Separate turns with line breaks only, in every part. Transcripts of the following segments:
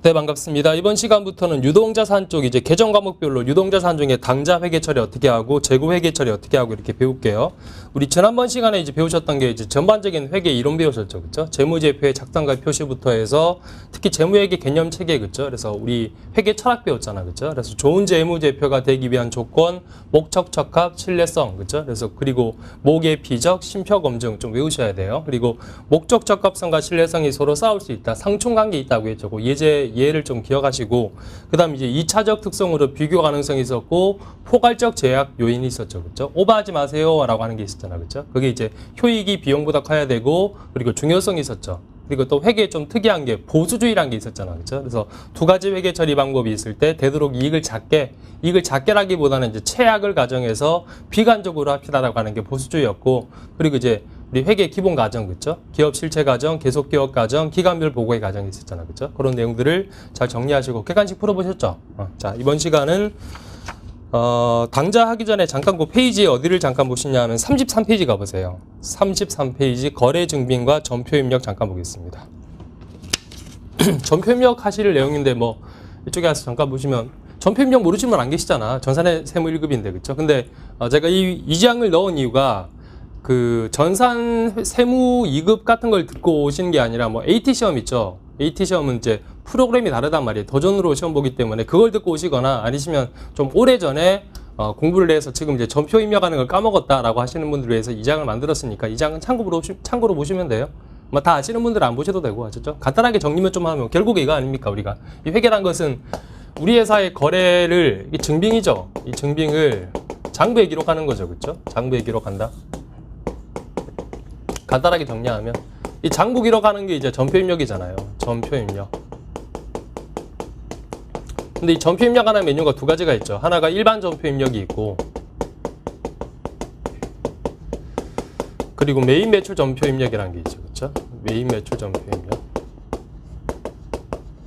네, 반갑습니다. 이번 시간부터는 유동자산 쪽 이제 계정 과목별로 유동자산 중에 당좌 회계 처리 어떻게 하고 재고 회계 처리 어떻게 하고 이렇게 배울게요. 우리 지난번 시간에 이제 배우셨던 게 이제 전반적인 회계 이론 배우셨죠, 그렇죠? 재무제표의 작성과 표시부터 해서 특히 재무회계 개념 체계, 그렇죠? 그래서 우리 회계 철학 배웠잖아, 그렇죠? 그래서 좋은 재무제표가 되기 위한 조건, 목적, 적합, 신뢰성, 그렇죠? 그래서 그리고 목의 피적, 심표 검증 좀 외우셔야 돼요. 그리고 목적, 적합성과 신뢰성이 서로 싸울 수 있다, 상충관계 있다고 했죠. 예를 좀 기억하시고, 그 다음 이제 2차적 특성으로 비교 가능성이 있었고, 포괄적 제약 요인이 있었죠. 그렇죠? 오버하지 마세요 라고 하는 게 있었잖아. 그렇죠? 그게 이제 효익이 비용보다 커야 되고, 그리고 중요성이 있었죠. 그리고 또 회계에 좀 특이한 게 보수주의라는 게 있었잖아. 그렇죠? 그래서 두 가지 회계 처리 방법이 있을 때 되도록 이익을 작게라기보다는 이제 최악을 가정해서 비관적으로 합시다라고 하는 게 보수주의였고, 그리고 이제 우리 회계 기본 과정, 그렇죠? 기업 실체 과정, 계속 기업 과정, 기간별 보고의 과정이 있었잖아. 그렇죠? 그런 내용들을 잘 정리하시고 객관식 풀어보셨죠? 자, 이번 시간은 당좌 하기 전에 잠깐 그 페이지에 어디를 잠깐 보시냐 하면 33페이지 가보세요. 33페이지 거래 증빙과 전표 입력 잠깐 보겠습니다. 전표 입력 하실 내용인데 뭐 이쪽에 와서 잠깐 보시면 전표 입력 모르시는 분 안 계시잖아. 전산의 세무 1급인데, 그렇죠? 근데 제가 이 장을 넣은 이유가 그 전산 세무 2급 같은 걸 듣고 오시는 게 아니라 뭐 AT 시험 있죠. AT 시험은 이제 프로그램이 다르단 말이에요. 도전으로 시험 보기 때문에 그걸 듣고 오시거나 아니시면 좀 오래전에 공부를 해서 지금 이제 전표 입력하는 걸 까먹었다라고 하시는 분들을 위해서 이 장을 만들었으니까 이 장은 참고로 보시면 돼요. 뭐 다 아시는 분들은 안 보셔도 되고, 아셨죠? 간단하게 정리만 좀 하면 결국에 이거 아닙니까? 우리가 이 회계란 것은 우리 회사의 거래를 이 증빙이죠. 이 증빙을 장부에 기록하는 거죠, 그렇죠? 장부에 기록한다. 간단하게 정리하면 이 장부 기록하는 게 이제 전표 입력이잖아요. 전표 입력. 근데 이 전표 입력하는 메뉴가 두 가지가 있죠. 하나가 일반 전표 입력이 있고, 그리고 메인 매출 전표 입력이라는 게 있죠. 그렇죠? 메인 매출 전표 입력.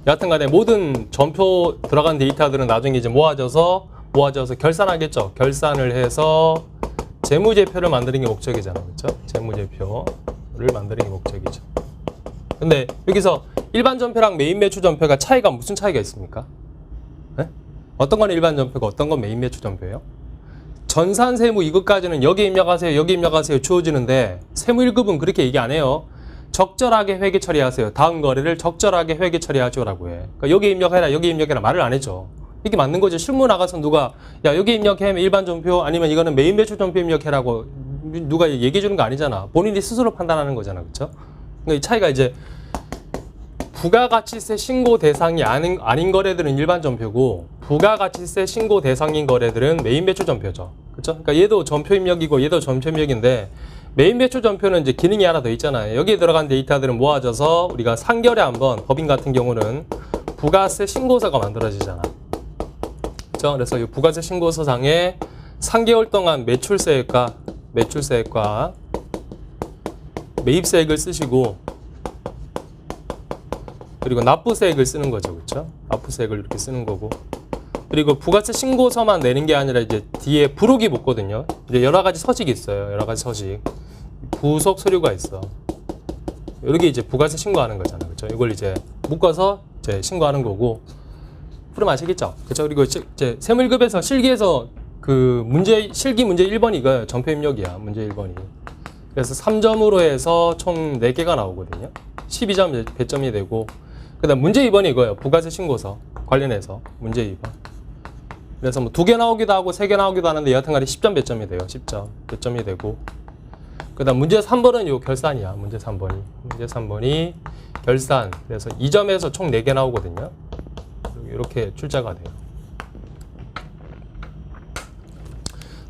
여하튼 간에 모든 전표 들어간 데이터들은 나중에 이제 모아져서 결산하겠죠. 결산을 해서 재무제표를 만드는 게 목적이잖아. 그렇죠? 재무제표를 만드는 게 목적이죠. 근데 여기서 일반 전표랑 메인 매출 전표가 무슨 차이가 있습니까? 네? 어떤 건 일반 전표고 어떤 건 메인 매출 전표예요? 전산 세무 2급까지는 여기 입력하세요 주어지는데 세무 1급은 그렇게 얘기 안 해요. 적절하게 회계 처리하세요. 다음 거래를 적절하게 회계 처리하죠라고 해. 그러니까 여기 입력해라 말을 안 해줘. 이게 맞는 거죠. 실무 나가서 누가 야 여기 입력해 일반 전표 아니면 이거는 메인 매출 전표 입력해라고 누가 얘기해 주는 거 아니잖아. 본인이 스스로 판단하는 거잖아. 그렇죠? 그러니까 이 차이가 이제 부가가치세 신고 대상이 아닌 거래들은 일반 전표고 부가가치세 신고 대상인 거래들은 메인 매출 전표죠. 그렇죠? 그러니까 얘도 전표 입력이고 얘도 전표 입력인데 메인 매출 전표는 이제 기능이 하나 더 있잖아요. 여기에 들어간 데이터들은 모아져서 우리가 3개월에 한번 법인 같은 경우는 부가세 신고서가 만들어지잖아. 그렇죠? 그래서 이 부가세 신고서상에 3개월 동안 매출세액과 매입세액을 쓰시고 그리고 납부세액을 쓰는 거죠. 그렇죠? 납부세액을 이렇게 쓰는 거고. 그리고 부가세 신고서만 내는 게 아니라 이제 뒤에 부록이 붙거든요. 이제 여러 가지 서식이 있어요. 여러 가지 서식. 부속 서류가 있어. 이렇게 이제 부가세 신고하는 거잖아. 그렇죠? 이걸 이제 묶어서 이제 신고하는 거고. 풀음 아시겠죠? 그렇죠? 그리고 이제 세무1급에서 실기에서 그 실기 문제 1번이 이거예요. 전표 입력이야. 문제 1번이. 그래서 3점으로 해서 총 4개가 나오거든요. 12점 배점이 되고. 그 다음 문제 2번이 이거예요. 부가세 신고서 관련해서 문제 2번. 그래서 뭐 2개 나오기도 하고 3개 나오기도 하는데 여하튼간에 10점 배점이 돼요. 10점 배점이 되고. 그 다음 문제 3번은 요 결산이야. 문제 3번이 결산. 그래서 2점에서 총 4개 나오거든요. 이렇게 출제가 돼요.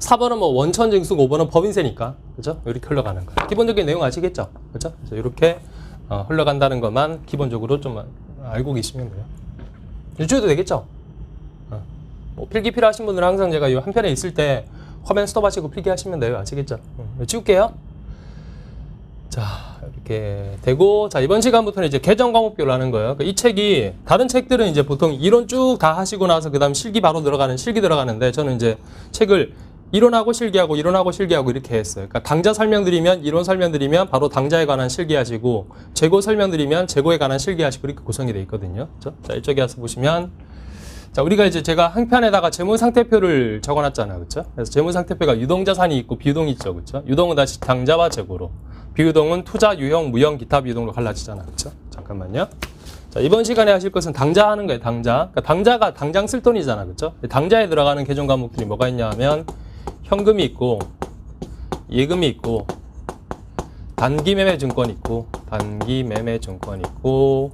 4번은 뭐 원천 징수, 5번은 법인세니까. 그죠? 이렇게 흘러가는 거예요. 기본적인 내용 아시겠죠? 그죠? 그래서 이렇게 흘러간다는 것만 기본적으로 좀 알고 계시면 돼요. 유추해도 되겠죠? 뭐 필기 필요하신 분들은 항상 제가 이 한편에 있을 때 화면 스톱하시고 필기하시면 돼요. 아시겠죠? 지울게요. 자, 이렇게 되고, 자, 이번 시간부터는 이제 계정 과목별로 하는 거예요. 그러니까 이 책이, 다른 책들은 이제 보통 이론 쭉 다 하시고 나서 그 다음 실기 들어가는데, 저는 이제 책을 이론하고 실기하고 이론하고 실기하고 이렇게 했어요. 그러니까 당자 설명드리면 이론 설명드리면 바로 당자에 관한 실기하시고 재고 설명드리면 재고에 관한 실기하시고 이렇게 구성이 되어 있거든요. 그렇죠? 자, 이쪽에 와서 보시면 자, 우리가 이제 제가 한 편에다가 재무상태표를 적어놨잖아요. 그렇죠? 그래서 재무상태표가 유동자산이 있고 비유동이 있죠. 그렇죠? 유동은 다시 당자와 재고로, 비유동은 투자, 유형, 무형, 기타 비유동으로 갈라지잖아요. 그렇죠? 잠깐만요. 자, 이번 시간에 하실 것은 당자 하는 거예요. 당자. 그러니까 당자가 당장 쓸 돈이잖아. 그렇죠? 당자에 들어가는 계정 과목들이 뭐가 있냐 하면 현금이 있고 예금이 있고 단기 매매 증권 있고 단기 매매 증권 있고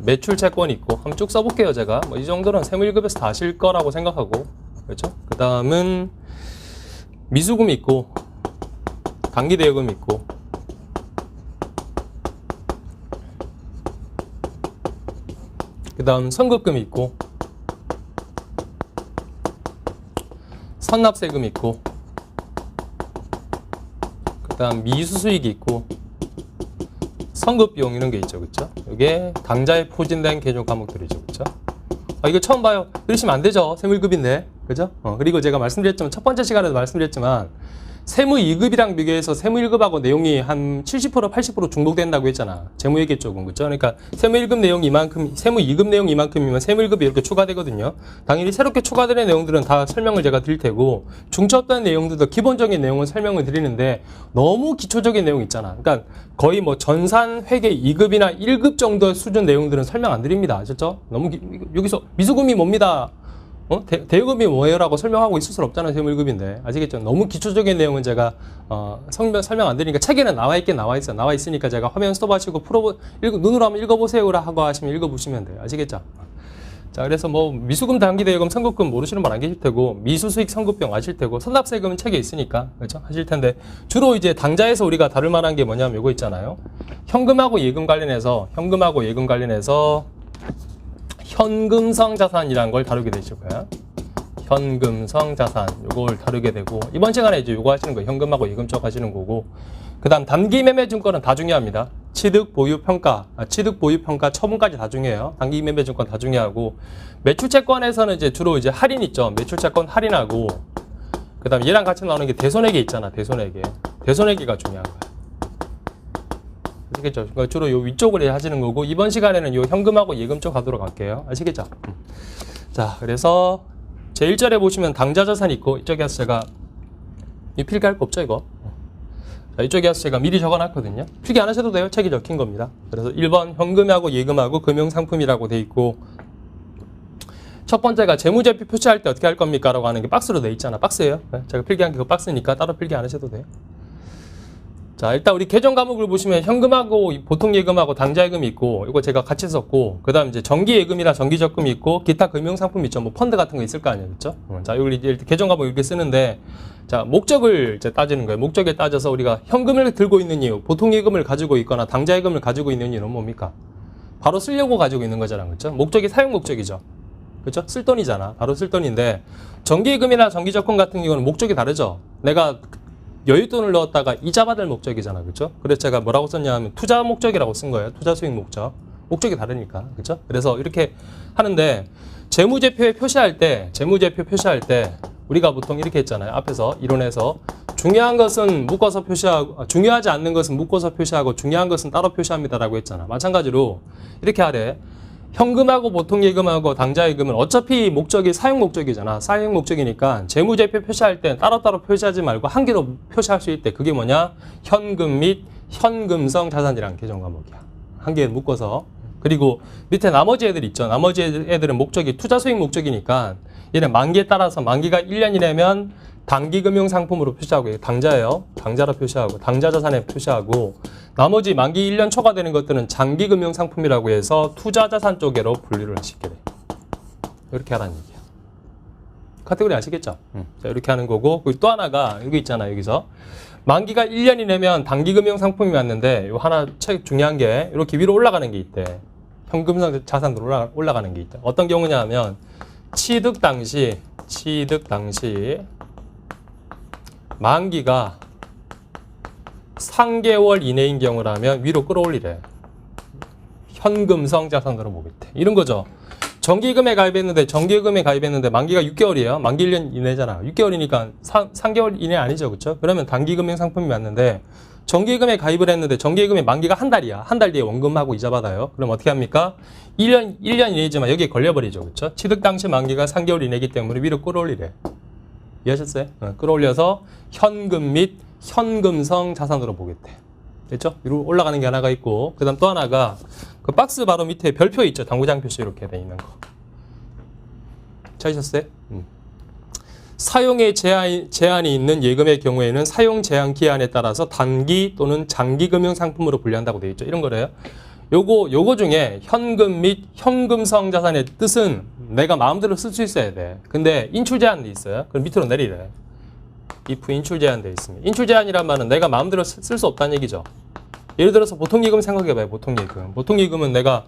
매출 채권 있고 한번 쭉 써볼게요. 제가 뭐 이 정도는 세무1급에서 다 아실 거라고 생각하고, 그렇죠? 그 다음은 미수금 있고 단기 대여금 있고 그 다음 선급금 있고 선납세금 있고 그 다음 미수수익이 있고 선급비용 이런 게 있죠. 그쵸? 이게 당자에 포진된 개정 과목들이죠. 그쵸? 아, 이거 처음 봐요. 그러시면 안 되죠. 세무1급인데. 그죠? 그리고 제가 말씀드렸지만, 첫 번째 시간에도 말씀드렸지만, 세무 2급이랑 비교해서 세무 1급하고 내용이 한 70%, 80% 중복된다고 했잖아. 재무회계 쪽은. 그죠? 그러니까 세무 1급 내용 이만큼, 세무 2급 내용 이만큼이면 세무 1급이 이렇게 추가되거든요. 당연히 새롭게 추가되는 내용들은 다 설명을 제가 드릴 테고, 중첩된 내용들도 기본적인 내용은 설명을 드리는데, 너무 기초적인 내용 있잖아. 그러니까 거의 뭐 전산 회계 2급이나 1급 정도 수준 내용들은 설명 안 드립니다. 아셨죠? 너무, 여기서 미수금이 뭡니다. 대여금이 뭐예요? 라고 설명하고 있을 수 없잖아요. 세무 1급인데. 아시겠죠? 너무 기초적인 내용은 제가, 설명 안 드리니까 책에는 나와 있긴 나와 있어요. 나와 있으니까 제가 화면 스톱하시고 눈으로 한번 읽어보세요라 하고 하시면 읽어보시면 돼요. 아시겠죠? 자, 그래서 뭐, 미수금, 단기 대여금, 선급금 모르시는 분 안 계실 테고, 미수수익 선급병 아실 테고, 선납세금은 책에 있으니까, 그렇죠? 하실 텐데, 주로 이제 당자에서 우리가 다룰 만한 게 뭐냐면 요거 있잖아요. 현금하고 예금 관련해서, 현금성 자산이라는 걸 다루게 되실 거야. 현금성 자산, 요걸 다루게 되고, 이번 시간에 이제 요거 하시는 거예요. 현금하고 예금 쪽 하시는 거고, 그 다음 단기 매매 증권은 다 중요합니다. 취득, 보유, 평가, 처분까지 다 중요해요. 단기 매매 증권 다 중요하고, 매출 채권에서는 이제 주로 이제 할인 있죠. 매출 채권 할인하고, 그 다음 얘랑 같이 나오는 게 대손해계 있잖아. 대손해계가 중요한 거야. 아시겠죠? 그러니까 주로 요 위쪽을 하시는 거고, 이번 시간에는 요 현금하고 예금 쪽 가도록 할게요. 아시겠죠? 자, 그래서 제 1절에 보시면 당자자산 있고, 이쪽에 와서 제가 필기할 거 없죠, 이거? 자, 이쪽에 와서 제가 미리 적어놨거든요. 필기 안 하셔도 돼요. 책이 적힌 겁니다. 그래서 1번 현금하고 예금하고 금융상품이라고 돼 있고, 첫 번째가 재무제표 표시할 때 어떻게 할 겁니까? 라고 하는 게 박스로 돼 있잖아. 박스예요. 제가 필기한 게 그 박스니까 따로 필기 안 하셔도 돼요. 자, 일단 우리 계정 과목을 보시면 현금하고 보통 예금하고 당자예금이 있고, 이거 제가 같이 썼고, 그 다음 이제 정기예금이나 정기적금이 있고, 기타 금융상품 있죠. 뭐 펀드 같은 거 있을 거 아니에요. 그렇죠? 자, 여기 이제 계정 과목 이렇게 쓰는데, 자, 목적을 이제 따지는 거예요. 목적에 따져서 우리가 현금을 들고 있는 이유, 보통 예금을 가지고 있거나 당자예금을 가지고 있는 이유는 뭡니까? 바로 쓰려고 가지고 있는 거잖아. 그렇죠? 목적이 사용 목적이죠. 그렇죠? 쓸 돈이잖아. 바로 쓸 돈인데, 정기예금이나 정기적금 같은 경우는 목적이 다르죠. 내가 여윳돈을 넣었다가 이자 받을 목적이잖아. 그렇죠? 그래서 제가 뭐라고 썼냐 하면 투자 목적이라고 쓴 거예요. 투자 수익 목적. 목적이 다르니까. 그렇죠? 그래서 이렇게 하는데 재무제표 표시할 때 우리가 보통 이렇게 했잖아요. 앞에서 이론에서 중요한 것은 묶어서 표시하고, 중요하지 않는 것은 묶어서 표시하고 중요한 것은 따로 표시합니다라고 했잖아. 마찬가지로 이렇게 하래. 현금하고 보통 예금하고 당자예금은 어차피 목적이 사용 목적이잖아. 사용 목적이니까 재무제표 표시할 때 따로따로 표시하지 말고 한 개로 표시할 수 있대. 그게 뭐냐? 현금 및 현금성 자산이라는 계정 과목이야. 한 개를 묶어서. 그리고 밑에 나머지 애들 있죠. 나머지 애들은 목적이 투자 수익 목적이니까 얘는 만기에 따라서 만기가 1년이라면 단기금융상품으로 표시하고, 당자예요. 당자로 표시하고, 당자자산에 표시하고, 나머지 만기 1년 초과되는 것들은 장기금융상품이라고 해서 투자자산 쪽으로 분류를 시키래. 이렇게 하라는 얘기야. 카테고리 아시겠죠? 자, 이렇게 하는 거고, 그리고 또 하나가 여기 있잖아. 여기서 만기가 1년이라면 단기금융상품이 맞는데, 요 하나 중요한 게 이렇게 위로 올라가는 게 있대. 현금성 자산으로 올라가는 게 있대. 어떤 경우냐 하면 취득 당시 만기가 3개월 이내인 경우라면 위로 끌어올리래. 현금성 자산으로 보겠대. 이런 거죠. 정기예금에 가입했는데 만기가 6개월이에요. 만기 1년 이내잖아. 6개월이니까 3개월 이내 아니죠. 그쵸? 그러면 단기금융 상품이 맞는데 정기예금에 가입을 했는데 정기예금의 만기가 한 달이야. 한 달 뒤에 원금하고 이자 받아요. 그럼 어떻게 합니까? 1년 이내지만 여기에 걸려버리죠. 그쵸? 취득 당시 만기가 3개월 이내이기 때문에 위로 끌어올리래. 이해하셨어요? 끌어올려서 현금 및 현금성 자산으로 보겠대. 됐죠? 위로 올라가는 게 하나가 있고, 그 다음 또 하나가 그 박스 바로 밑에 별표 있죠? 당구장 표시 이렇게 돼 있는 거. 찾으셨어요? 사용에 제한이 있는 예금의 경우에는 사용 제한 기한에 따라서 단기 또는 장기 금융 상품으로 분류한다고 되어 있죠. 이런 거래요. 요거 중에 현금 및 현금성 자산의 뜻은 내가 마음대로 쓸 수 있어야 돼. 근데 인출 제한이 있어요. 그럼 밑으로 내리래. if 인출 제한돼 있습니다. 인출 제한이란 말은 내가 마음대로 쓸 수 없다는 얘기죠. 예를 들어서 보통예금 생각해봐요. 보통예금. 보통예금은 내가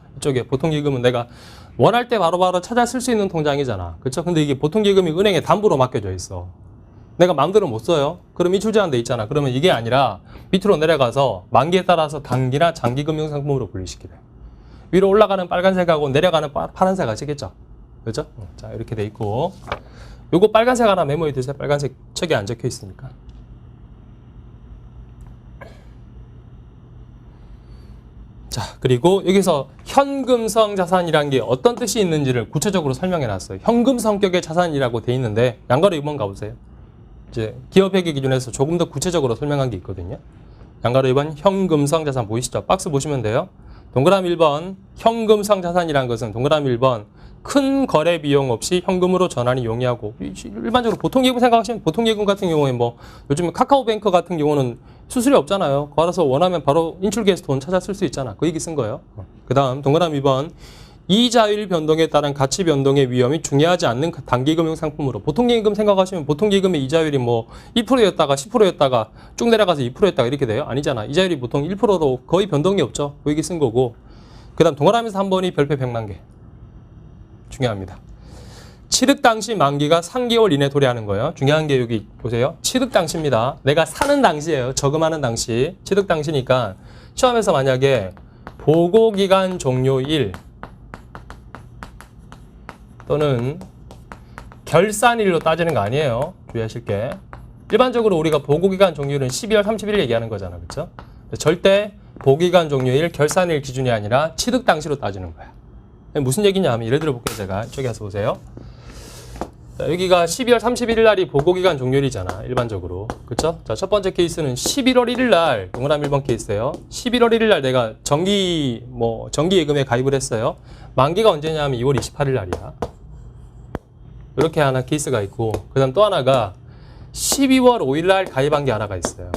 원할 때 바로바로 찾아 쓸 수 있는 통장이잖아. 그쵸? 근데 이게 보통예금이 은행에 담보로 맡겨져 있어. 내가 마음대로 못 써요. 그럼 인출 제한돼 있잖아. 그러면 이게 아니라 밑으로 내려가서 만기에 따라서 단기나 장기 금융 상품으로 분류시키래. 위로 올라가는 빨간색하고 내려가는 파란색 아시겠죠? 그죠? 자, 이렇게 돼 있고. 요거 빨간색 하나 메모해 두세요. 빨간색 책에 안 적혀 있으니까. 자, 그리고 여기서 현금성 자산이란 게 어떤 뜻이 있는지를 구체적으로 설명해 놨어요. 현금 성격의 자산이라고 돼 있는데 양가로 2번 가보세요. 이제 기업회계 기준에서 조금 더 구체적으로 설명한 게 있거든요. 양가로 2번 현금성 자산 보이시죠? 박스 보시면 돼요. 동그라미 1번 현금성 자산이란 것은 동그라미 1번 큰 거래 비용 없이 현금으로 전환이 용이하고, 일반적으로 보통예금 생각하시면 보통예금 같은 경우에 뭐 요즘 카카오뱅크 같은 경우는 수수료 없잖아요. 걸어서 원하면 바로 인출기에서 돈 찾아 쓸 수 있잖아. 그 얘기 쓴 거예요. 그 다음 동그라미 2번 이자율 변동에 따른 가치 변동의 위험이 중요하지 않는 단기금융 상품으로. 보통예금 생각하시면 보통예금의 이자율이 뭐 2%였다가 10%였다가 쭉 내려가서 2%였다가 이렇게 돼요? 아니잖아. 이자율이 보통 1%로 거의 변동이 없죠. 그 얘기 쓴 거고. 그 다음 동그라미 3번이 별표 100만 개. 중요합니다. 취득 당시 만기가 3개월 이내 도래하는 거예요. 중요한 게 여기 보세요. 취득 당시입니다. 내가 사는 당시예요. 저금하는 당시. 취득 당시니까 시험에서 만약에 보고기간 종료일 또는 결산일로 따지는 거 아니에요. 주의하실 게. 일반적으로 우리가 보고기간 종료일은 12월 30일 얘기하는 거잖아. 그렇죠? 절대 보고기간 종료일, 결산일 기준이 아니라 취득 당시로 따지는 거야. 무슨 얘기냐 하면 예를 들어 볼게요. 제가 이쪽에 와서 보세요. 자, 여기가 12월 31일 날이 보고기간 종료일이잖아. 일반적으로. 그쵸? 자, 첫 번째 케이스는 11월 1일 날, 동그라미 1번 케이스예요. 11월 1일 날 내가 정기 예금에 가입을 했어요. 만기가 언제냐 하면 2월 28일 날이야. 이렇게 하나 케이스가 있고, 그 다음 또 하나가 12월 5일 날 가입한 게 하나가 있어요.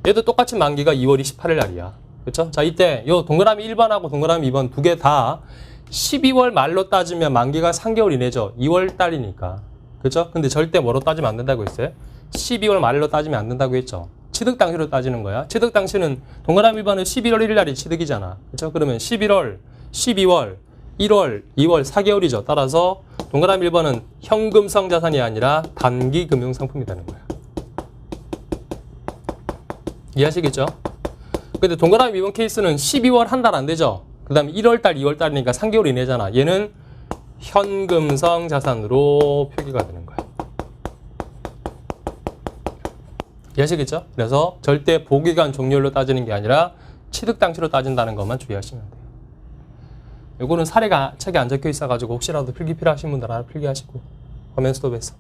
얘도 똑같이 만기가 2월 28일 날이야. 그렇죠? 자, 이때 요 동그라미 1번하고 동그라미 2번 두 개 다 12월 말로 따지면 만기가 3개월 이내죠. 2월 달이니까. 그렇죠? 근데 절대 뭐로 따지면 안 된다고 했어요? 12월 말로 따지면 안 된다고 했죠. 취득 당시로 따지는 거야. 취득 당시는 동그라미 1번은 11월 1일 날이 취득이잖아. 그렇죠? 그러면 11월, 12월, 1월, 2월 4개월이죠. 따라서 동그라미 1번은 현금성 자산이 아니라 단기 금융 상품이 되는 거야. 이해하시겠죠? 근데 동그라미 2번 케이스는 12월 한 달 안 되죠. 그 다음에 1월달, 2월달이니까 3개월 이내잖아. 얘는 현금성 자산으로 표기가 되는 거야. 이해하시겠죠? 그래서 절대 보기간 종료일로 따지는 게 아니라 취득 당시로 따진다는 것만 주의하시면 돼요. 요거는 사례가 책에 안 적혀 있어가지고 혹시라도 필기 필요하신 분들 하나 필기하시고 화면 스톱해서.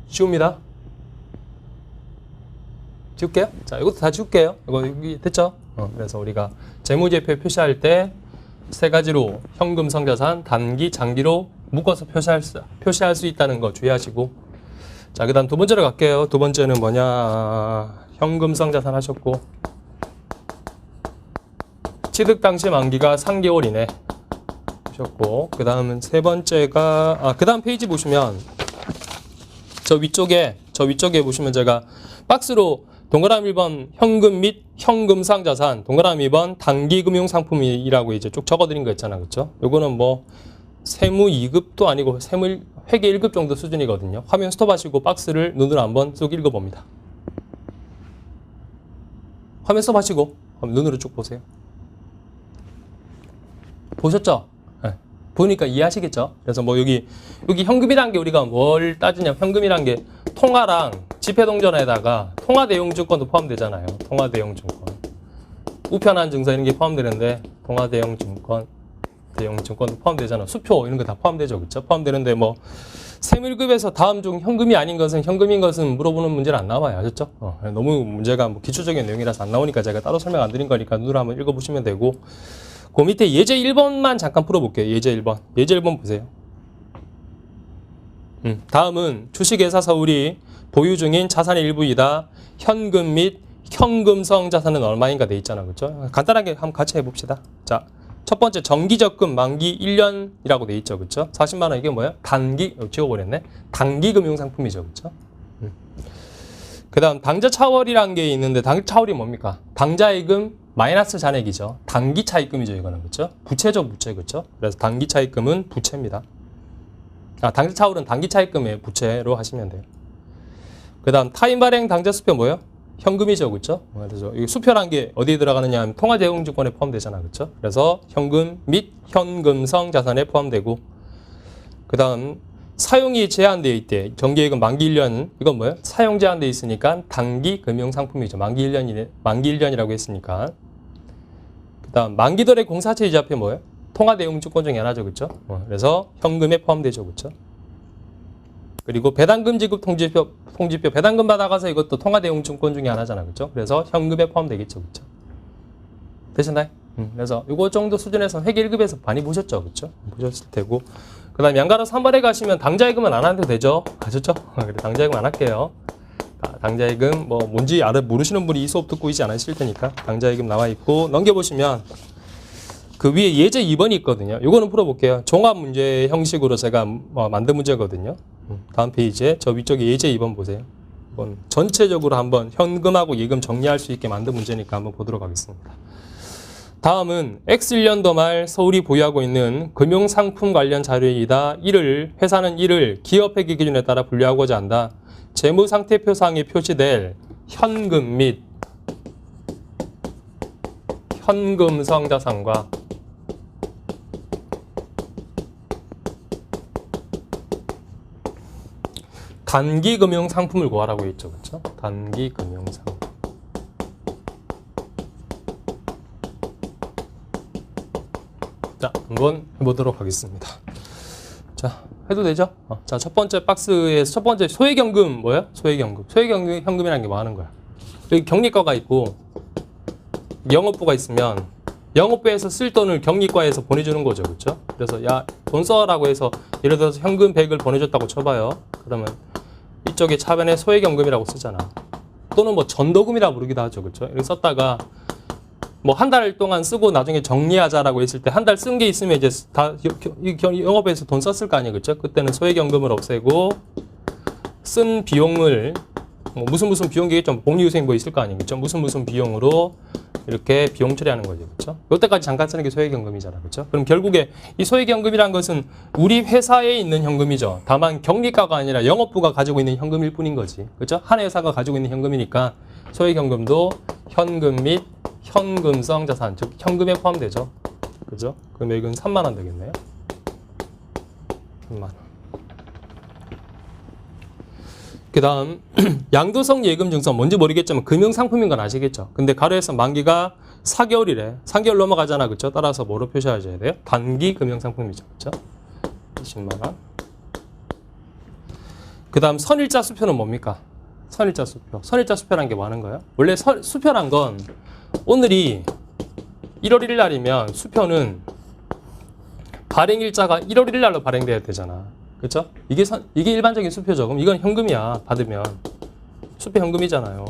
쉬웁니다. 지울게요. 자, 이것도 다 지울게요. 이거 여기 됐죠? 그래서 우리가 재무제표 표시할 때 세 가지로 현금 성자산, 단기, 장기로 묶어서 표시할 수 있다는 거 주의하시고. 자, 그 다음 두 번째로 갈게요. 두 번째는 뭐냐. 현금 성자산 하셨고. 취득 당시 만기가 3개월 이내 하셨고. 그 다음은 세 번째가, 그 다음 페이지 보시면 저 위쪽에 보시면 제가 박스로 동그라미 1번 현금 및 현금상 자산, 동그라미 2번 단기금융상품이라고 이제 쭉 적어드린 거 있잖아. 그쵸? 요거는 뭐 세무 2급도 아니고 세무 회계 1급 정도 수준이거든요. 화면 스톱하시고 박스를 눈으로 한번 쭉 읽어봅니다. 화면 스톱하시고 눈으로 쭉 보세요. 보셨죠? 네. 보니까 이해하시겠죠? 그래서 뭐 여기 현금이란 게 우리가 뭘 따지냐면 현금이란 게 통화랑 지폐동전에다가 통화대용증권도 포함되잖아요. 통화대용증권. 우편한 증서 이런 게 포함되는데 통화대용증권, 대용증권도 포함되잖아. 수표 이런 거 다 포함되죠. 그렇죠? 포함되는데 뭐 세밀급에서 다음 중 현금이 아닌 것은 현금인 것은 물어보는 문제는 안 나와요. 아셨죠? 너무 문제가 뭐 기초적인 내용이라서 안 나오니까 제가 따로 설명 안 드린 거니까 눈으로 한번 읽어보시면 되고 그 밑에 예제 1번만 잠깐 풀어볼게요. 예제 1번. 예제 1번 보세요. 다음은 주식회사서울이 보유 중인 자산의 일부이다. 현금 및 현금성 자산은 얼마인가 돼 있잖아. 그렇죠? 간단하게 한번 같이 해봅시다. 자, 첫 번째 정기적금 만기 1년이라고 돼 있죠. 그렇죠? 40만 원 이게 뭐예요? 단기, 지워버렸네. 단기 금융상품이죠. 그렇죠? 그 다음 당좌 차월이라는 게 있는데 당좌 차월이 뭡니까? 당좌예금 마이너스 잔액이죠. 단기 차입금이죠. 이거는. 그렇죠? 부채죠. 부채. 그렇죠? 그래서 단기 차입금은 부채입니다. 당좌 차월은 단기 차입금의 부채로 하시면 돼요. 그 다음 타인 발행 당좌 수표 뭐예요? 현금이죠. 그렇죠? 그래서 이 수표란 게 어디에 들어가느냐 하면 통화대용증권에 포함되잖아. 그렇죠? 그래서 현금 및 현금성 자산에 포함되고 그 다음 사용이 제한되어 있대. 정기예금 만기 1년. 이건 뭐예요? 사용 제한되어 있으니까 단기 금융상품이죠. 만기 1년이라고 했으니까. 그 다음 만기들의 공사채 이자표 뭐예요? 통화대용증권 중에 하나죠. 그렇죠? 그래서 현금에 포함되죠. 그렇죠? 그리고 배당금 지급 통지표 배당금 받아가서 이것도 통화대용증권 중에 하나잖아. 그렇죠? 그래서 현금에 포함되겠죠. 그렇죠? 되셨나요? 그래서 이거 정도 수준에서 회계 1급에서 많이 보셨죠. 그렇죠? 보셨을 테고. 그 다음 양가로 3번에 가시면 당좌예금은 안 해도 되죠. 가셨죠? 그래, 당좌예금 안 할게요. 당좌예금 뭐 뭔지 모르시는 분이 이 수업 듣고 있지 않으실 테니까 당좌예금 나와 있고 넘겨보시면 그 위에 예제 2번이 있거든요. 요거는 풀어볼게요. 종합 문제 형식으로 제가 만든 문제거든요. 다음 페이지에 저 위쪽에 예제 2번 보세요. 이건 전체적으로 한번 현금하고 예금 정리할 수 있게 만든 문제니까 한번 보도록 하겠습니다. 다음은 X1년도 말 서울이 보유하고 있는 금융상품 관련 자료이다. 회사는 이를 기업회계 기준에 따라 분류하고자 한다. 재무상태표상에 표시될 현금 및 현금성 자산과 단기 금융 상품을 구하라고 했죠. 그렇죠? 단기 금융 상품. 자, 한번 해보도록 하겠습니다. 자, 해도 되죠? 자, 첫 번째 박스에서 첫 번째 소액연금 뭐예요? 소액연금. 소액연금이라는 게 뭐 하는 거야? 여기 경리과가 있고 영업부가 있으면 영업부에서 쓸 돈을 경리과에서 보내주는 거죠. 그렇죠? 그래서 야, 돈 써라고 해서 예를 들어서 현금 100을 보내줬다고 쳐봐요. 그러면 이쪽에 차변에 소액연금이라고 쓰잖아. 또는 뭐 전도금이라 부르기도 하죠. 그렇죠? 이렇게 썼다가 뭐 한 달 동안 쓰고 나중에 정리하자라고 했을 때 한 달 쓴 게 있으면 이제 다 영업에서 돈 썼을 거 아니에요. 그렇죠? 그때는 소액연금을 없애고 쓴 비용을 뭐 무슨 비용이겠죠. 복리후생 뭐 있을 거 아니에요. 그렇죠? 무슨 비용으로 이렇게 비용 처리하는 거죠. 그렇죠? 이때까지 잠깐 쓰는 게 소액연금이잖아. 그렇죠? 그럼 결국에 이 소액연금이란 것은 우리 회사에 있는 현금이죠. 다만 경리과가 아니라 영업부가 가지고 있는 현금일 뿐인 거지. 그렇죠? 한 회사가 가지고 있는 현금이니까 소액연금도 현금 및 현금성 자산, 즉 현금에 포함되죠. 그죠? 금액은 3만 원 되겠네요. 3만 원. 그 다음 양도성 예금 증서 뭔지 모르겠지만 금융상품인 건 아시겠죠. 근데 가로에서 만기가 4개월이래. 3개월 넘어가잖아. 그쵸? 따라서 뭐로 표시하셔야 돼요? 단기 금융상품이죠. 그쵸? 20만 원. 그 다음 선일자 수표는 뭡니까? 선일자 수표. 선일자 수표란 게 뭐 하는 거예요? 원래 수표란 건 오늘이 1월 1일 날이면 수표는 발행일자가 1월 1일 날로 발행돼야 되잖아. 그렇죠? 이게 일반적인 수표죠. 그럼 이건 현금이야. 받으면 수표 현금이잖아요.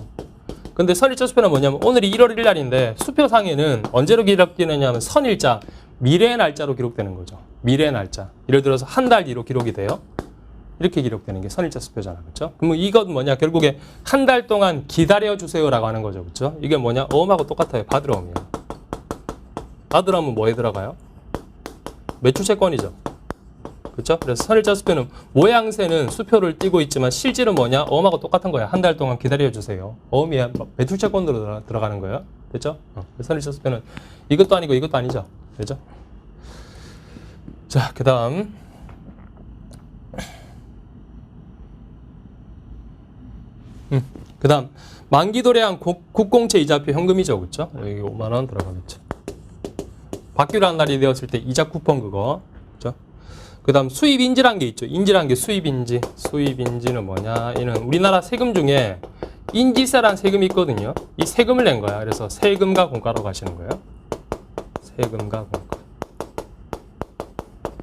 근데 선일자 수표는 뭐냐면 오늘이 1월 1일 날인데 수표상에는 언제로 기록되느냐면 선일자, 미래의 날짜로 기록되는 거죠. 미래의 날짜. 예를 들어서 한 달 뒤로 기록이 돼요. 이렇게 기록되는 게 선일자 수표잖아. 그렇죠? 그럼 이건 뭐냐? 결국에 한 달 동안 기다려 주세요라고 하는 거죠. 그렇죠? 이게 뭐냐? 어음하고 똑같아요. 받으러오면. 받으러오면 뭐에 들어가요? 매출채권이죠. 그렇죠? 그래서 선일자 수표는 모양새는 수표를 띄고 있지만 실질은 뭐냐? 어음하고 똑같은 거야. 한 달 동안 기다려 주세요. 어음이 매출채권으로 들어가는 거예요. 됐죠? 선일자 수표는 이것도 아니고 이것도 아니죠. 그렇죠? 자, 그 다음. 그 다음. 만기 도래한 국공채 이자표 현금이죠. 그쵸? 여기 5만원 들어가겠죠. 받기로 한 날이 되었을 때 이자 쿠폰 그거. 그쵸? 그 다음 수입인지란 게 있죠. 인지란 게 수입인지. 수입인지는 뭐냐. 얘는 우리나라 세금 중에 인지세란 세금이 있거든요. 이 세금을 낸 거야. 그래서 세금과 공과라고 하시는 거예요. 세금과 공과.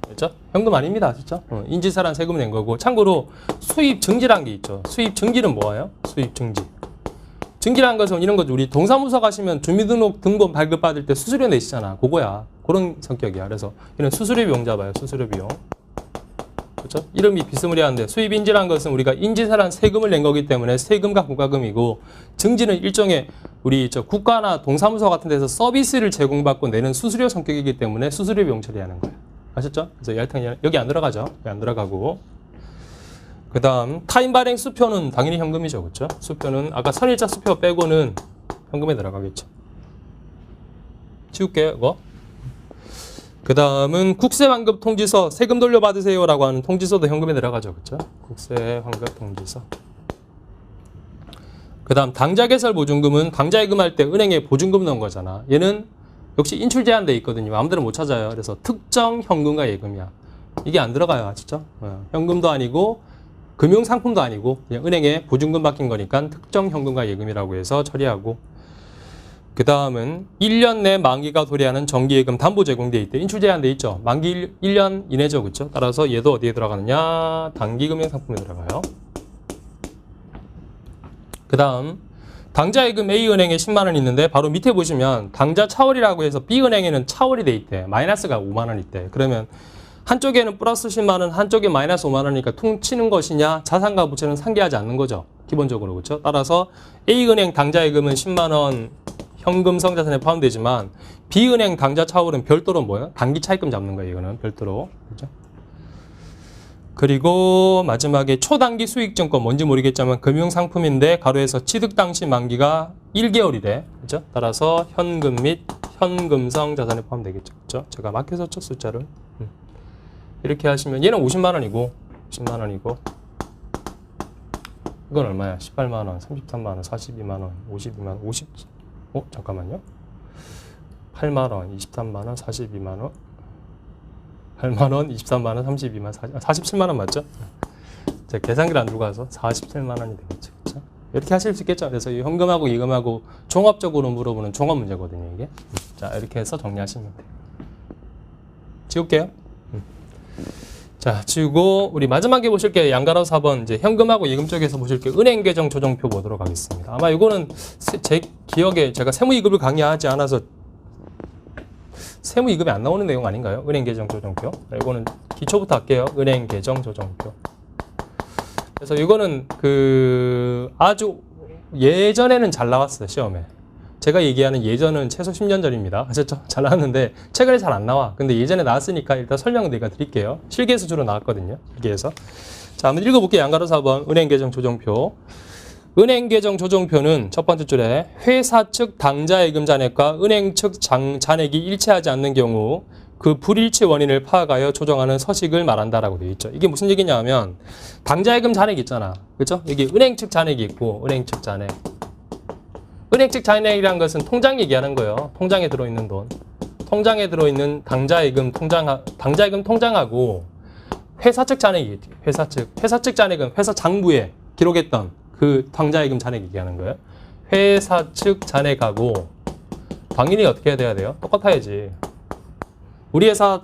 그렇죠? 현금 아닙니다. 진짜? 인지세란 세금을 낸 거고. 참고로 수입 증지란 게 있죠. 수입 증지는 뭐예요? 수입 증지. 증지라는 것은 이런 거죠. 우리 동사무소 가시면 주민등록 등본 발급받을 때 수수료 내시잖아. 그거야. 그런 성격이야. 그래서 이런 수수료 비용 잡아요. 수수료 비용. 그렇죠? 이름이 비스무리한데 수입인지라는 것은 우리가 인지세란 세금을 낸 거기 때문에 세금과 공과금이고, 증지는 일종의 우리 국가나 동사무소 같은 데서 서비스를 제공받고 내는 수수료 성격이기 때문에 수수료 비용 처리하는 거예요. 아셨죠? 그래서 여기 안 들어가죠. 여기 안 들어가고. 그 다음 타임 발행 수표는 당연히 현금이죠. 그렇죠? 수표는 아까 선일자 수표 빼고는 현금에 들어가겠죠. 지울게요. 이거. 그 다음은 국세환급 통지서 세금 돌려받으세요 라고 하는 통지서도 현금에 들어가죠. 그렇죠? 국세환급 통지서. 그 다음 당자개설 보증금은 당자예금할 때 은행에 보증금 넣은 거잖아. 얘는 역시 인출 제한돼 있거든요. 마음대로 못 찾아요. 그래서 특정 현금과 예금이야. 이게 안 들어가요. 아시죠? 현금도 아니고 금융상품도 아니고 그냥 은행에 보증금 맡긴 거니까 특정 현금과 예금이라고 해서 처리하고, 그 다음은 1년 내 만기가 도래하는 정기예금 담보 제공돼 있대. 인출 제한돼 있죠. 만기 1년 이내죠. 그렇죠? 따라서 얘도 어디에 들어가느냐? 단기금융상품에 들어가요. 그 다음 당자예금 A은행에 10만 원 있는데 바로 밑에 보시면 당자 차월이라고 해서 B은행에는 차월이 돼 있대. 마이너스가 5만 원 있대. 그러면 한쪽에는 플러스 10만 원, 한쪽에 마이너스 5만 원이니까 퉁치는 것이냐, 자산과 부채는 상계하지 않는 거죠. 기본적으로. 그렇죠? 따라서 A은행 당자예금은 10만 원 현금 성자산에 포함되지만 B은행 당자 차월은 별도로 뭐예요? 단기 차입금 잡는 거예요. 이거는 별도로. 그렇죠? 그리고 마지막에 초단기 수익증권 뭔지 모르겠지만 금융상품인데 가로에서 취득 당시 만기가 1개월이래. 그렇죠? 따라서 현금 및 현금성 자산에 포함되겠죠. 그렇죠? 제가 막혀서 숫자를. 이렇게 하시면 얘는 50만 원이고 10만 원이고 이건 얼마야? 18만 원, 33만 원, 42만 원, 52만 원, 50 잠깐만요. 8만 원, 23만 원, 42만 원, 8만 원, 23만 원, 32만 원, 47만 원 맞죠? 제가 계산기를 안 들고 와서 47만 원이 되겠죠. 그렇죠? 이렇게 하실 수 있겠죠? 그래서 이 현금하고 예금하고 종합적으로 물어보는 종합 문제거든요, 이게. 자, 이렇게 해서 정리하시면 돼요. 지울게요. 자, 지우고 우리 마지막에 보실 게 양가로 4번 이제 현금하고 예금 쪽에서 보실 게 은행 계정 조정표 보도록 하겠습니다. 아마 이거는 제 기억에 제가 세무이급을 강의하지 않아서 세무이급이 안 나오는 내용 아닌가요? 은행 계정 조정표. 이거는 기초부터 할게요. 은행 계정 조정표. 그래서 이거는 아주 예전에는 잘 나왔어요, 시험에. 제가 얘기하는 예전은 최소 10년 전입니다. 아셨죠? 잘 나왔는데 최근에 잘 안 나와. 근데 예전에 나왔으니까 일단 설명을 내가 드릴게요. 실기에서 주로 나왔거든요. 실기에서. 자, 한번 읽어볼게요. 양가로 4번 은행 계정 조정표. 은행 계정 조정표는 첫 번째 줄에 회사 측 당자예금 잔액과 은행 측 잔액이 일치하지 않는 경우 그 불일치 원인을 파악하여 조정하는 서식을 말한다라고 되어 있죠. 이게 무슨 얘기냐 하면 당자예금 잔액 있잖아. 그렇죠? 여기 은행 측 잔액이 있고 은행 측 잔액. 은행 측 잔액이라는 것은 통장 얘기하는 거예요. 통장에 들어있는 돈. 통장에 들어있는 당자예금 통장하고 회사 측 잔액이 회사 측 잔액은 회사 장부에 기록했던 그 당자예금 잔액 얘기하는 거예요. 회사 측 잔액하고 당연히 어떻게 해야 돼요? 똑같아야지. 우리 회사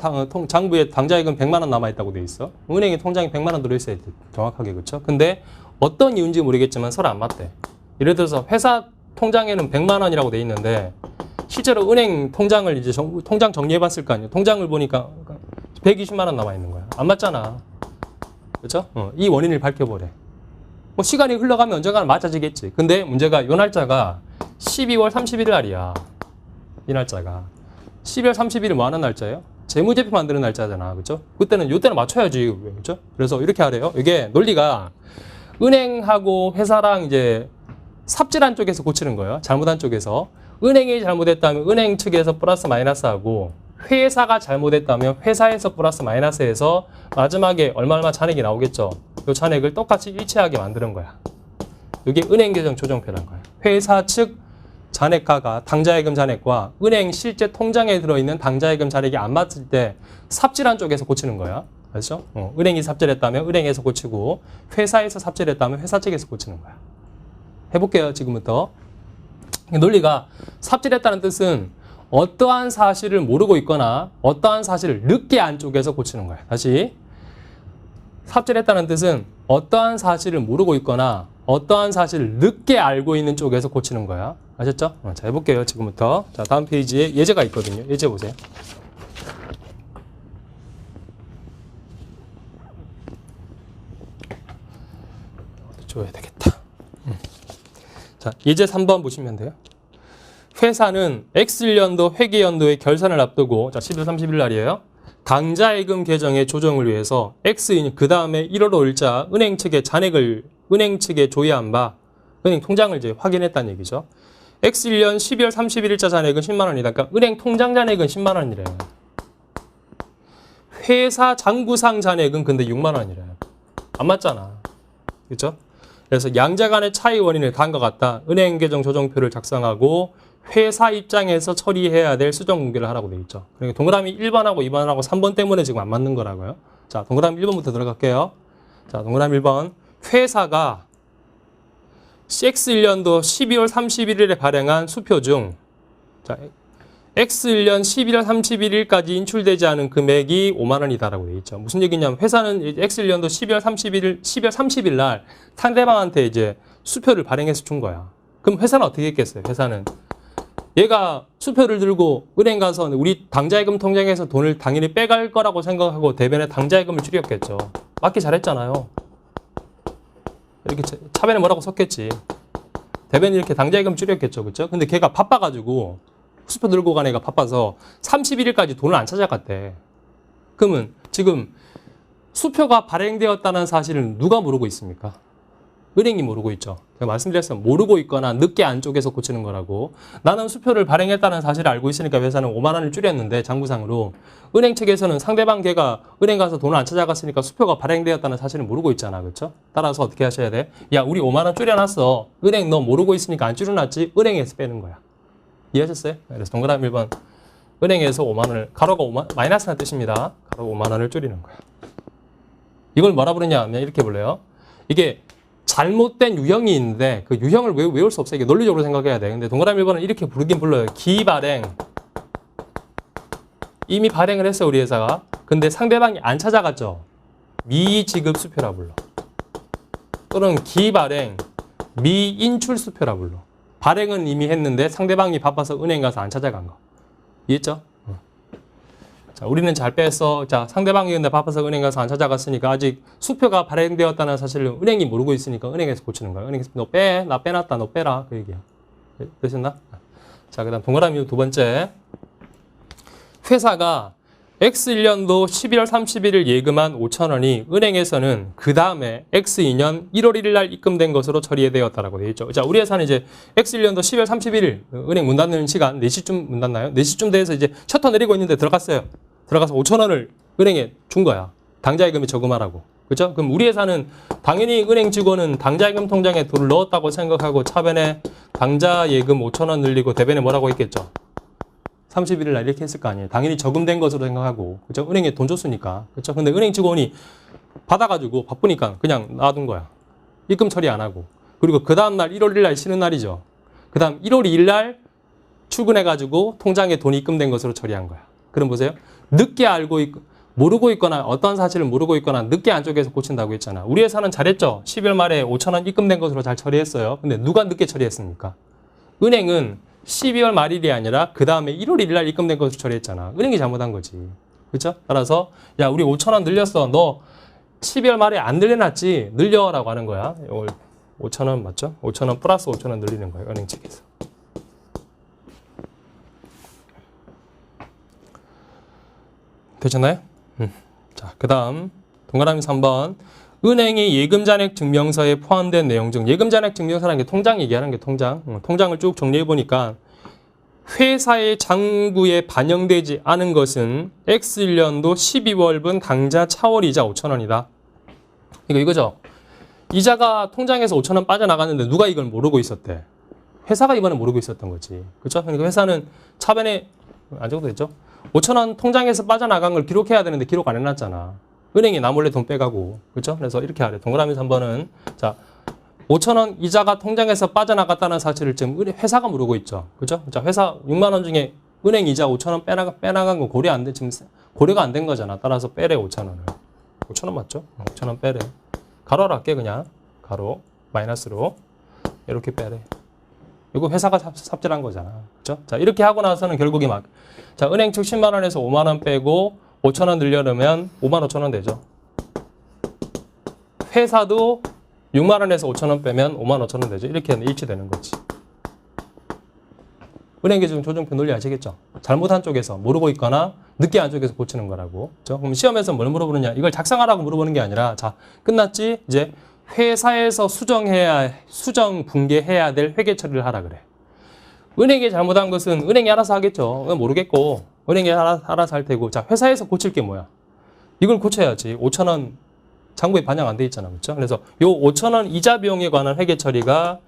장부에 당자예금 100만 원 남아있다고 돼 있어. 은행에 통장에 100만 원 들어있어야 돼. 정확하게. 그렇죠? 근데 어떤 이유인지 모르겠지만 서로 안 맞대. 예를 들어서 회사 통장에는 100만 원이라고 돼 있는데 실제로 은행 통장을 이제 통장 정리해 봤을 거 아니에요. 통장을 보니까 120만 원 남아 있는 거야. 안 맞잖아. 그렇죠? 이 원인을 밝혀보래. 뭐 시간이 흘러가면 언젠가는 맞아지겠지. 근데 문제가 요 날짜가 12월 31일 날이야. 이 날짜가. 12월 30일이 뭐 하는 날짜예요? 재무제표 만드는 날짜잖아. 그렇죠? 그때는 요때는 맞춰야지. 그렇죠? 그래서 이렇게 하래요. 이게 논리가 은행하고 회사랑 이제 삽질한 쪽에서 고치는 거예요. 잘못한 쪽에서. 은행이 잘못했다면 은행 측에서 플러스 마이너스하고 회사가 잘못했다면 회사에서 플러스 마이너스해서 마지막에 얼마 잔액이 나오겠죠. 이 잔액을 똑같이 일치하게 만드는 거야. 이게 은행계정 조정표란 거야. 회사 측 잔액가가 당좌예금 잔액과 은행 실제 통장에 들어있는 당좌예금 잔액이 안 맞을 때 삽질한 쪽에서 고치는 거야. 알죠? 은행이 삽질했다면 은행에서 고치고 회사에서 삽질했다면 회사 측에서 고치는 거야. 해볼게요. 지금부터. 논리가 삽질했다는 뜻은 어떠한 사실을 모르고 있거나 어떠한 사실을 늦게 안 쪽에서 고치는 거야. 다시. 삽질했다는 뜻은 어떠한 사실을 모르고 있거나 어떠한 사실을 늦게 알고 있는 쪽에서 고치는 거야. 아셨죠? 자, 해볼게요. 지금부터. 자, 다음 페이지에 예제가 있거든요. 예제 보세요. 줘야 되겠다. 자, 예제 3번 보시면 돼요. 회사는 X1년도 회계연도의 결산을 앞두고, 자, 10월 30일 날이에요. 당좌예금 계정의 조정을 위해서 X인 그 다음에 1월 5일자 은행 측의 잔액을 은행 측에 조회한 바 은행 통장을 이제 확인했다는 얘기죠. X1년 12월 31일자 잔액은 10만 원이다. 그러니까 은행 통장 잔액은 10만 원이래요. 회사 장부상 잔액은 근데 6만 원이래요. 안 맞잖아. 그렇죠? 그래서 양자 간의 차이 원인을 다음과 같다. 은행 계정 조정표를 작성하고 회사 입장에서 처리해야 될 수정 공개를 하라고 되어 있죠. 그러니까 동그라미 1번하고 2번하고 3번 때문에 지금 안 맞는 거라고요. 자, 동그라미 1번부터 들어갈게요. 자, 동그라미 1번. 회사가 X1년도 12월 31일에 발행한 수표 중, 자, X1년 11월 31일까지 인출되지 않은 금액이 5만 원이다라고 되어 있죠. 무슨 얘기냐면 회사는 X1년도 12월 30일 날 상대방한테 이제 수표를 발행해서 준 거야. 그럼 회사는 어떻게 했겠어요? 회사는 얘가 수표를 들고 은행 가서 우리 당좌예금 통장에서 돈을 당연히 빼갈 거라고 생각하고 대변에 당좌예금을 줄였겠죠. 맞기 잘했잖아요. 이렇게 차변에 뭐라고 썼겠지. 대변이 이렇게 당좌예금 줄였겠죠. 그렇죠? 근데 걔가 바빠가지고 수표 들고 간 애가 바빠서 31일까지 돈을 안 찾아갔대. 그러면 지금 수표가 발행되었다는 사실을 누가 모르고 있습니까? 은행이 모르고 있죠. 제가 말씀드렸어요. 모르고 있거나 늦게 안쪽에서 고치는 거라고. 나는 수표를 발행했다는 사실을 알고 있으니까 회사는 5만 원을 줄였는데 장부상으로. 은행 측에서는 상대방 걔가 은행 가서 돈을 안 찾아갔으니까 수표가 발행되었다는 사실을 모르고 있잖아. 그렇죠? 따라서 어떻게 하셔야 돼? 야, 우리 5만 원 줄여놨어. 은행 너 모르고 있으니까 안 줄여놨지? 은행에서 빼는 거야. 이해하셨어요? 그래서 동그라미 1번. 은행에서 5만 원을, 가로가 5만, 마이너스라는 뜻입니다. 가로 5만 원을 줄이는 거야. 이걸 뭐라 부르냐 하면 이렇게 불러요. 이게 잘못된 유형이 있는데 그 유형을 외울 수 없어요. 이게 논리적으로 생각해야 돼. 근데 동그라미 1번은 이렇게 부르긴 불러요. 기발행. 이미 발행을 했어요, 우리 회사가. 근데 상대방이 안 찾아갔죠. 미지급 수표라 불러. 또는 기발행, 미인출 수표라 불러. 발행은 이미 했는데 상대방이 바빠서 은행 가서 안 찾아간 거. 이해했죠? 자, 우리는 잘 뺐어. 자, 상대방이 근데 바빠서 은행 가서 안 찾아갔으니까 아직 수표가 발행되었다는 사실을 은행이 모르고 있으니까 은행에서 고치는 거야. 은행에서 너 빼, 나 빼놨다, 너 빼라. 그 얘기야. 되셨나? 자, 그 다음 동그라미 두 번째. 회사가 X1년도 11월 31일 예금한 5천 원이 은행에서는 그 다음에 X2년 1월 1일 날 입금된 것으로 처리되었다라고 되어 있죠. 자, 우리 회사는 이제 X1년도 12월 31일 은행 문 닫는 시간 4시쯤 문 닫나요? 4시쯤 돼서 이제 셔터 내리고 있는데 들어갔어요. 들어가서 5천 원을 은행에 준 거야. 당좌예금에 저금하라고. 그렇죠? 그럼 우리 회사는 당연히 은행 직원은 당좌예금 통장에 돈을 넣었다고 생각하고 차변에 당좌예금 5천 원 늘리고 대변에 뭐라고 했겠죠? 31일 날 이렇게 했을 거 아니에요. 당연히 저금된 것으로 생각하고. 그렇죠? 은행에 돈 줬으니까. 그렇죠? 근데 은행 직원이 받아가지고 바쁘니까 그냥 놔둔 거야. 입금 처리 안 하고. 그리고 그 다음날 1월 1일 날 쉬는 날이죠. 그 다음 1월 2일 날 출근해가지고 통장에 돈이 입금된 것으로 처리한 거야. 그럼 보세요. 늦게 알고 모르고 있거나 어떤 사실을 모르고 있거나 늦게 안쪽에서 고친다고 했잖아. 우리 회사는 잘했죠. 12월 말에 5천 원 입금된 것으로 잘 처리했어요. 근데 누가 늦게 처리했습니까? 은행은 12월 말일이 아니라 그 다음에 1월 1일 날 입금된 것으로 처리했잖아. 은행이 잘못한 거지. 그렇죠? 따라서 야, 우리 5천 원 늘렸어. 너 12월 말에 안 늘려놨지? 늘려라고 하는 거야. 5천 원 맞죠? 5천 원 플러스 5천 원 늘리는 거예요. 은행 측에서. 되셨나요? 자, 그 다음 동그라미 3번. 은행이 예금잔액 증명서에 포함된 내용 중 예금잔액 증명서라는 게 통장 얘기하는 게 통장. 통장을 쭉 정리해 보니까 회사의 장부에 반영되지 않은 것은 X1년도 12월분 당좌 차월이자 5,000원이다. 이거죠. 이자가 통장에서 5,000원 빠져나갔는데 누가 이걸 모르고 있었대? 회사가 이번에 모르고 있었던 거지. 그렇죠? 그러니까 회사는 차변에 안 적어도 됐죠? 5,000원 통장에서 빠져나간 걸 기록해야 되는데 기록 안 해놨잖아. 은행이 나 몰래 돈 빼가고. 그렇죠? 그래서 이렇게 하래. 동그라미 3번은 자 5,000원 이자가 통장에서 빠져나갔다는 사실을 지금 회사가 모르고 있죠. 그죠? 자, 회사 6만 원 중에 은행 이자 5,000원 빼나간 거 고려 안 돼. 지금 고려가 안 된 거잖아. 따라서 빼래 5,000원을. 5,000원 맞죠? 5,000원 빼래. 가로로 할게 그냥. 가로 마이너스로 이렇게 빼래. 이거 회사가 삽질한 거잖아. 그죠? 자, 이렇게 하고 나서는 결국에 자, 은행 측 10만 원에서 5만 원 빼고 5,000원 늘려놓으면 5만 5천 원 되죠. 회사도 6만 원에서 5천 원 빼면 5만 5천 원 되죠. 이렇게 일치되는 거지. 은행 계정 조정표 논리 아시겠죠? 잘못한 쪽에서 모르고 있거나 늦게 한 쪽에서 고치는 거라고. 그렇죠? 그럼 시험에서 뭘 물어보느냐? 이걸 작성하라고 물어보는 게 아니라 자, 끝났지? 이제 회사에서 수정 붕괴해야 될 회계 처리를 하라 그래. 은행이 잘못한 것은 은행이 알아서 하겠죠. 모르겠고 은행이 알아서 할 테고. 자, 회사에서 고칠 게 뭐야? 이걸 고쳐야지. 5천 원 장부에 반영 안 돼 있잖아. 그렇죠? 그래서 요 5,000원 이자 비용에 관한 회계 처리가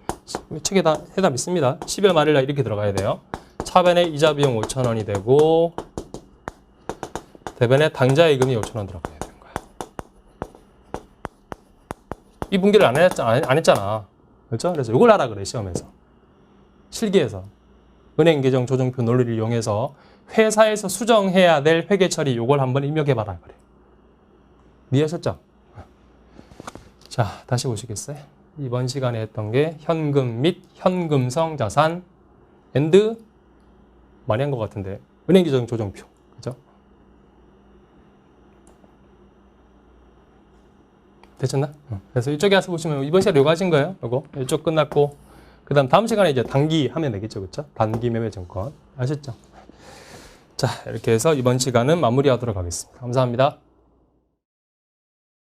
책에 다 해답 있습니다. 10월 말일 날 이렇게 들어가야 돼요. 차변에 이자 비용 5,000원이 되고 대변에 당좌 예금이 5,000원 들어가야 되는 거야. 이 분기를 안 했잖아. 그렇죠? 그래서 이걸 하라 그래. 시험에서. 실기에서. 은행 계정 조정표 논리를 이용해서 회사에서 수정해야 될 회계 처리 요걸 한번 입력해봐라 그래. 이해하셨죠? 자, 다시 보시겠어요? 이번 시간에 했던 게 현금 및 현금성 자산 앤드 많이 한 것 같은데 은행 계정 조정표. 그죠? 되셨나? 그래서 이쪽에 와서 보시면 이번 시간에 요거 하신 거예요. 요거. 이쪽 끝났고 그 다음 시간에 이제 단기 하면 되겠죠. 그쵸? 단기 매매증권. 아셨죠? 자, 이렇게 해서 이번 시간은 마무리하도록 하겠습니다. 감사합니다.